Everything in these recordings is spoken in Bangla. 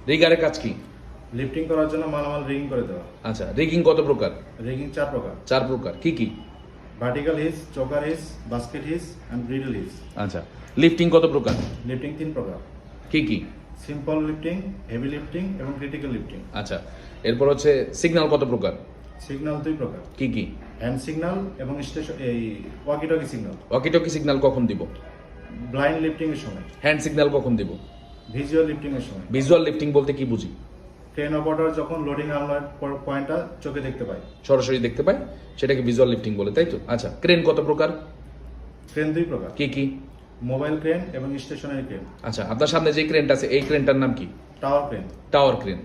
রিগারের কাজ কি? লিফটিং করার জন্য মালামাল রিগিং করে দেওয়া। আচ্ছা, রিগিং কত প্রকার? রিগিং 4 প্রকার। 4 প্রকার, কি কি? Vertical hitch, choker hitch, basket hitch and bridle hitch. আচ্ছা, লিফটিং কত প্রকার? লিফটিং 3 প্রকার। কি কি? সিম্পল লিফটিং, হেভি লিফটিং এবং ক্রিটিক্যাল লিফটিং। আচ্ছা, এরপর হচ্ছে সিগন্যাল কত প্রকার? সিগন্যাল 2 প্রকার। কি কি? হ্যান্ড সিগন্যাল এবং station walkie talkie signal. Walkie talkie signal কখন দিব? ব্লাইন্ড লিফটিং এর সময়। হ্যান্ড সিগন্যাল কখন দিব? ভিজুয়াল লিফটিং এর সময়। ভিজুয়াল লিফটিং বলতে কি বুঝি? ক্রেন অপারেটর যখন লোডিং আনলোড পয়েন্টটা চোখে দেখতে পায়, সরাসরি দেখতে পায়, সেটাকে ভিজুয়াল লিফটিং বলে, তাই তো? আচ্ছা, ক্রেন কত প্রকার? ক্রেন 2 প্রকার। কি কি? মোবাইল ক্রেন এবং স্টেশনারি ক্রেন। আচ্ছা, আপনার সামনে যে ক্রেনটা আছে এই ক্রেনটার নাম কি? Tower crane. Tower crane.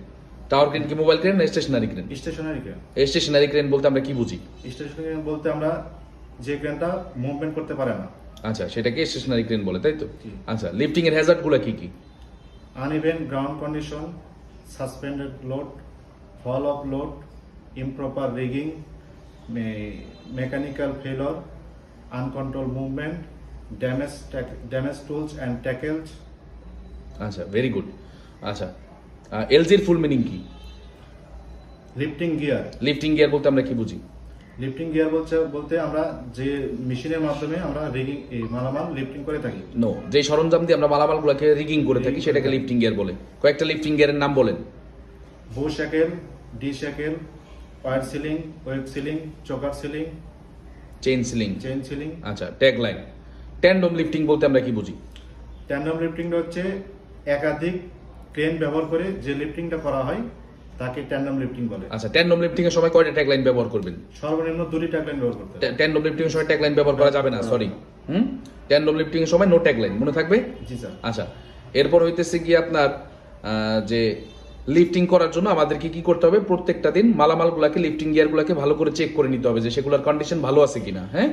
Tower crane কি মোবাইল ক্রেন না stationary crane? Stationary crane. Stationary crane বলতে আমরা কি বুঝি? স্টেশনারি ক্রেন বলতে আমরা যে ক্রেনটা মুভমেন্ট করতে পারে না। আচ্ছা, সেটাকে স্টেশনারি ক্রেন বলে, তাই তো? জি। আচ্ছা, লিফটিং এর হ্যাজার্ড গুলো কি কি? Uneven ground condition, suspended load, fall of load, improper rigging, mechanical failure, uncontrol movement, damage tools and tackles. আচ্ছা, ভেরি গুড। আচ্ছা, এলজির ফুল মিনিং কি? Lifting gear. লিফটিং গিয়ার বলতে আমরা কি বুঝি? লিফটিং গিয়ার বলতে আমরা যে মেশিনের মাধ্যমে আমরা রিগিং মালামাল লিফটিং করে থাকি। নো, যে সরঞ্জাম দিয়ে আমরা মালামালগুলোকে রিগিং করে থাকি সেটাকে লিফটিং গিয়ার বলে। কয়েকটা লিফটিং গিয়ারের নাম বলেন। Bow shackle, D shackle, wire sling, web sling, choker sling, chain sling. Chain sling. আচ্ছা, ট্যাগ লাইন। ট্যান্ডম লিফটিং বলতে আমরা কি বুঝি? ট্যান্ডম লিফটিংটা হচ্ছে একাধিক ক্রেন ব্যবহার করে যে লিফটিংটা করা হয় তাকে ট্যান্ডম লিফটিং বলে। আচ্ছা, ট্যান্ডম লিফটিং এর সময় কয়টা ট্যাগ লাইন ব্যবহার করবেন? সর্বনিম্ন 2টি ট্যাগ লাইন ব্যবহার করতে হবে। ট্যান্ডম লিফটিং এর সময় ট্যাগ লাইন ব্যবহার করা যাবে না, সরি। ট্যান্ডম লিফটিং এর সময় নো ট্যাগ লাইন, মনে থাকবে? জি স্যার। আচ্ছা, এরপর হইতেছে কি আপনার যে লিফটিং করার জন্য আমাদেরকে কি করতে হবে? প্রত্যেকটা দিন মালামালগুলোকে লিফটিং গিয়ারগুলোকে ভালো করে চেক করে নিতে হবে যে সেগুলোর কন্ডিশন ভালো আছে কিনা। হ্যাঁ,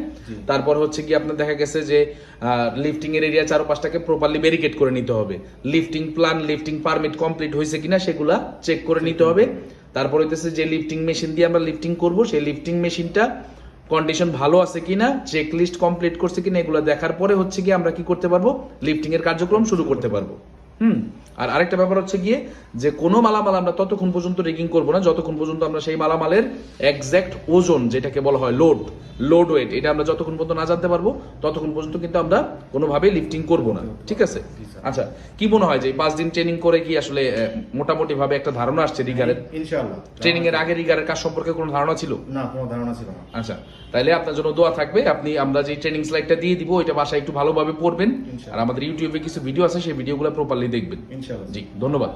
তারপর হচ্ছে কি আপনার দেখা গেছে যে লিফটিং এর এরিয়া চারপাশটাকে প্রপারলি ব্যারিকেড করে নিতে হবে। Lifting plan, lifting permit complete হয়েছে কিনা সেগুলা চেক করে নিতে হবে। তারপর হইতেছে যে লিফটিং মেশিন দিয়ে আমরা লিফটিং করব সেই লিফটিং মেশিনটা কন্ডিশন ভালো আছে কিনা, চেক লিস্ট কমপ্লিট করছে কিনা, এগুলো দেখার পরে হচ্ছে কি আমরা কি করতে পারবো? লিফটিং এর কার্যক্রম শুরু করতে পারবো। আর আরেকটা ব্যাপার হচ্ছে গিয়ে যে কোনো মালামাল আমরা ততক্ষণ পর্যন্ত রিগিং করবো না যতক্ষণ পর্যন্ত আমরা সেই মালামালের এক্সাক্ট ওজন, যেটাকে বলা হয় লোড ওয়েট, এটা আমরা যতক্ষণ পর্যন্ত না জানতে পারবো ততক্ষণ পর্যন্ত কিন্তু আমরা কোনোভাবেই লিফটিং করবো না। ঠিক আছে? আচ্ছা, কি মনে হয় যে 5 দিন ট্রেনিং করে কি আসলে মোটামুটি ভাবে একটা ধারণা আসছে রিগারের? ইনশাআল্লাহ। ট্রেনিং এর আগে রিগারের কাজ সম্পর্কে কোনো ধারণা ছিল না? কোনো ধারণা ছিল না। আচ্ছা, তাহলে আপনার জন্য দোয়া থাকবে। আমরা যে ট্রেনিং স্লাইডটা দিয়ে দিব ওইটা বাসায় একটু ভালোভাবে পড়বেন, আর আমাদের ইউটিউবে কিছু ভিডিও আছে সেই ভিডিওগুলো প্রপারলি দেখবেন। ইনশাআল্লাহ। জি, ধন্যবাদ।